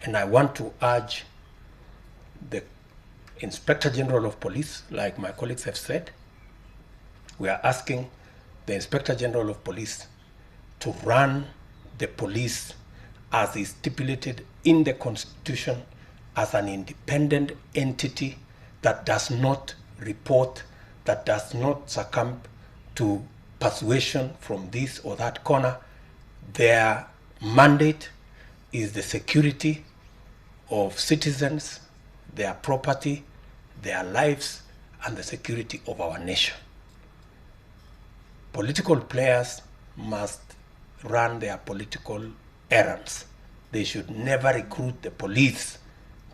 And I want to urge the Inspector General of Police, like my colleagues have said, we are asking the Inspector General of Police to run the police as is stipulated in the Constitution as an independent entity that does not report, that does not succumb to persuasion from this or that corner. Their mandate is the security of citizens, their property, their lives, and the security of our nation. Political players must run their political errands. They should never recruit the police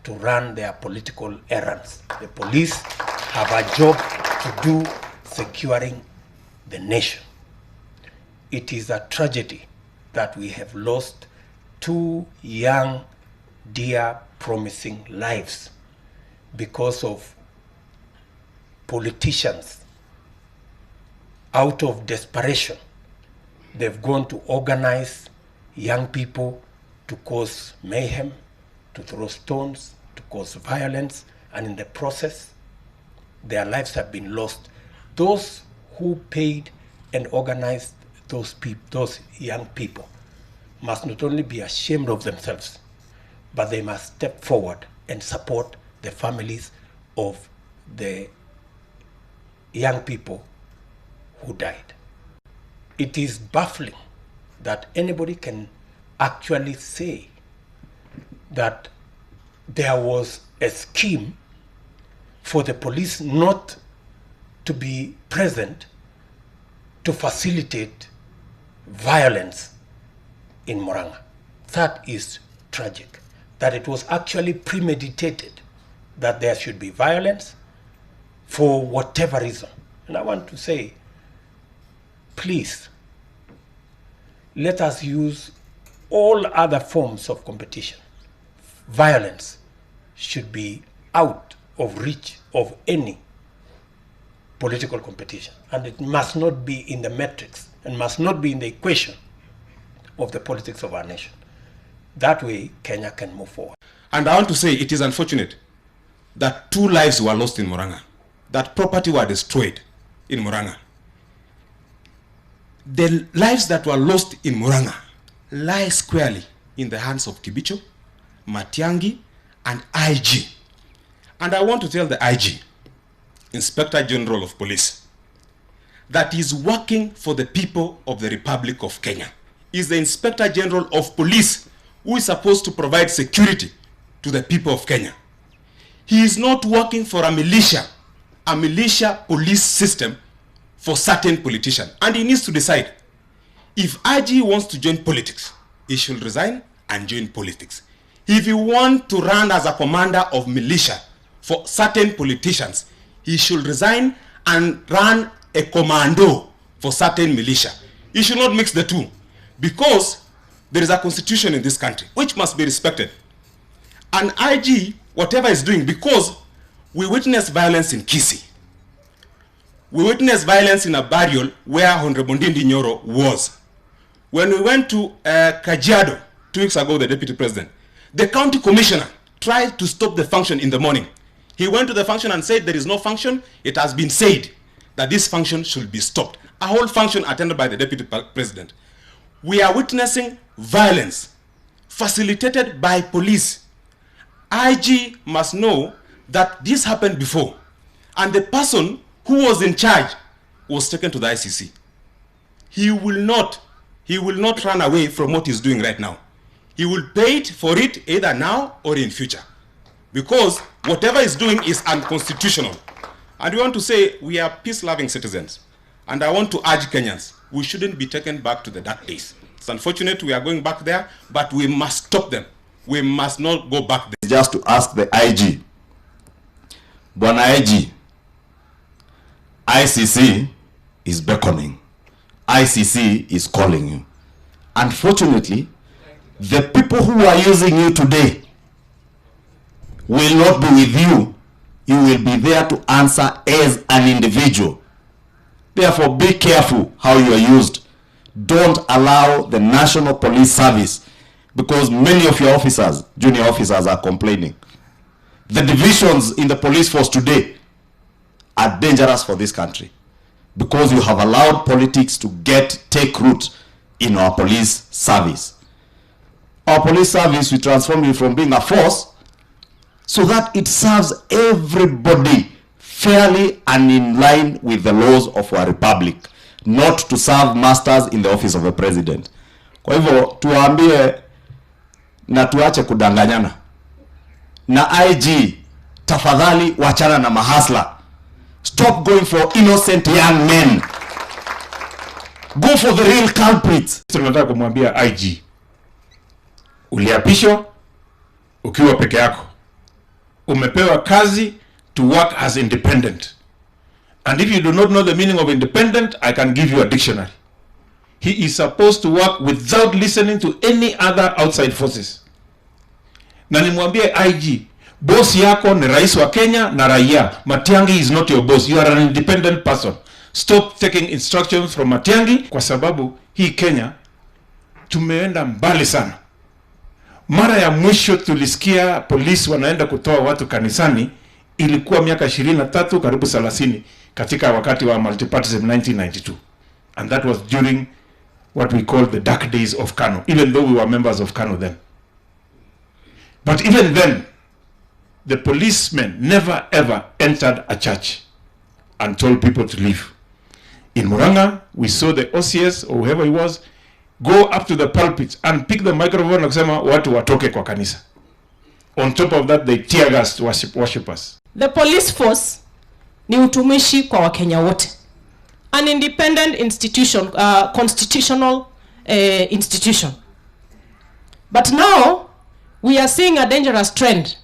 to run their political errands. The police have a job to do securing the nation. It is a tragedy that we have lost 2 young, dear, promising lives because of politicians. Out of desperation, they've gone to organize young people to cause mayhem, to throw stones, to cause violence, and in the process, their lives have been lost. Those who paid and organized those young people must not only be ashamed of themselves, but they must step forward and support the families of the young people who died. It is baffling that anybody can actually say that there was a scheme for the police not to be present to facilitate violence in Murang'a. That is tragic. That it was actually premeditated that there should be violence for whatever reason. And I want to say, please, let us use all other forms of competition. Violence should be out of reach of any political competition, and it must not be in the metrics and must not be in the equation of the politics of our nation. That way, Kenya can move forward. And I want to say it is unfortunate that 2 lives were lost in Murang'a, that property were destroyed in Murang'a. The lives that were lost in Murang'a lie squarely in the hands of Kibicho, Matiangi, and IG. And I want to tell the IG, Inspector General of Police, that is working for the people of the Republic of Kenya. Is the Inspector General of Police who is supposed to provide security to the people of Kenya. He is not working for a militia police system for certain politicians. And he needs to decide, if IG wants to join politics, he should resign and join politics. If he wants to run as a commander of militia for certain politicians, he should resign and run a commando for certain militia. He should not mix the two, because there is a constitution in this country which must be respected. And IG, whatever is doing, because we witnessed violence in Kisii. We witnessed violence in a burial where Honorable Ndindi Nyoro was. When we went to Kajiado 2 weeks ago, the deputy president, the county commissioner tried to stop the function in the morning. He went to the function and said there is no function. It has been said that this function should be stopped. A whole function attended by the deputy president. We are witnessing violence facilitated by police. IG must know that this happened before, and the person who was in charge was taken to the ICC. He will not run away from what he's doing right now. He will pay for it either now or in future, because whatever he's doing is unconstitutional. And we want to say we are peace-loving citizens, and I want to urge Kenyans, we shouldn't be taken back to the dark days. It's unfortunate we are going back there, but we must stop them. We must not go back there. Just to ask the IG, Bwana IG, ICC is beckoning. ICC is calling you. Unfortunately, the people who are using you today will not be with you. You will be there to answer as an individual. Therefore, be careful how you are used. Don't allow the National Police Service because many of your officers, junior officers, are complaining. The divisions in the police force today are dangerous for this country because you have allowed politics to take root in our police service. Our police service, we transform it from being a force so that it serves everybody fairly and in line with the laws of our republic, not to serve masters in the office of the president. Kwa hivyo tuwaambie na tuache kudanganyana. Na IG, tafadhali wachana na mahasla. Stop going for innocent young men. Go for the real culprits. Tunataka kumwambia IG, uliapishwa ukiwa peke yako. Umepewa kazi to work as independent. And if you do not know the meaning of independent, I can give you a dictionary. He is supposed to work without listening to any other outside forces. Na nimwambie IG, boss yako ni rais wa Kenya na raia. Matiang'i is not your boss. You are an independent person. Stop taking instructions from Matiang'i, kwa sababu hii Kenya tumeenda mbali sana. Mara ya mwisho tulisikia polisi wanaenda kutoa watu kanisani ilikuwa miaka 23 karibu 30 katika wakati wa multipartyism 1992. And that was during what we call the dark days of KANU, even though we were members of KANU then. But even then, the policemen never ever entered a church and told people to leave. In Murang'a, we saw the OCS or whoever he was go up to the pulpit and pick the microphone na kusema watu watoke kwa kanisa. On top of that, they tear gassed worshippers. The police force ni utumishi kwa Wakenya wote. An independent institution, constitutional institution. But now, we are seeing a dangerous trend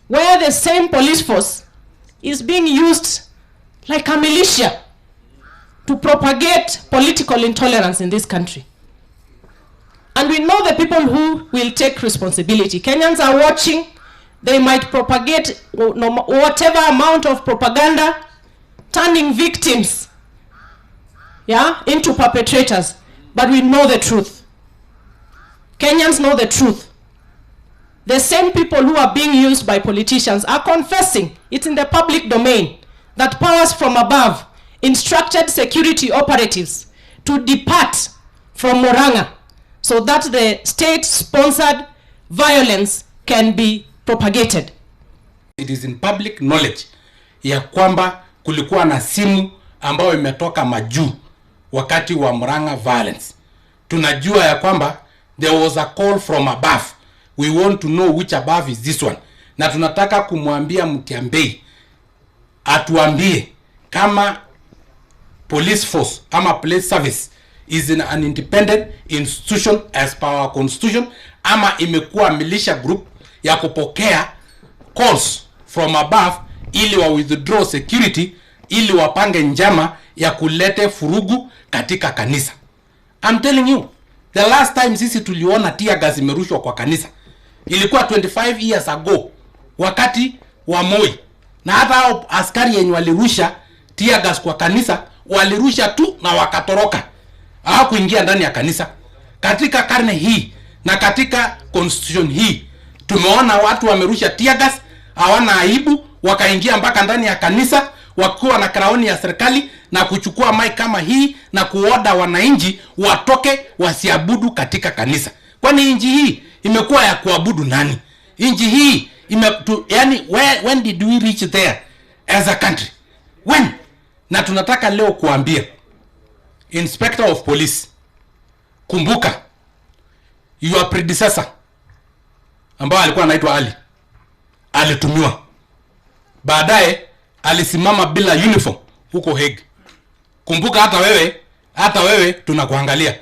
where the same police force is being used like a militia to propagate political intolerance in this country. And we know the people who will take responsibility. Kenyans are watching. They might propagate whatever amount of propaganda, turning victims, into perpetrators. But we know the truth. Kenyans know the truth. The same people who are being used by politicians are confessing, it's in the public domain, that powers from above instructed security operatives to depart from Murang'a so that the state-sponsored violence can be propagated. It is in public knowledge ya kwamba kulikuwa na simu ambayo imetoka majuu wakati wa Murang'a violence. Tunajua ya kwamba there was a call from above. We want to know which above is this one. Na tunataka kumwambia Mutiambei atuambie kama police force ama police service is in an independent institution as per our constitution ama imekuwa militia group ya kupokea calls from above ili wa withdraw security ili wapange njama ya kulete furugu katika kanisa. I'm telling you, the last time sisi tuliona tear gas imerushwa kwa kanisa ilikuwa 25 years ago wakati wa Moi. Na hata hao askari yenye walirusha tear gas kwa kanisa walirusha tu na wakatoroka. Hawakuingia ndani ya kanisa. Katika karne hii na katika constitution hii tumeona watu wamerusha tear gas hawana aibu, wakaingia mpaka ndani ya kanisa wakiwa na kraoni ya serikali na kuchukua mic kama hii na kuoda wananchi watoke wasiabudu katika kanisa. Kwani inji hii imekuwa ya kuabudu nani? Inji hii yani when did we reach there as a country? When? Na tunataka leo kuambia Inspector of Police, kumbuka your predecessor ambao alikuwa anaitwa Ali alitumiwa, baadaye alisimama bila uniform huko Hague. Kumbuka hata wewe tunakuangalia.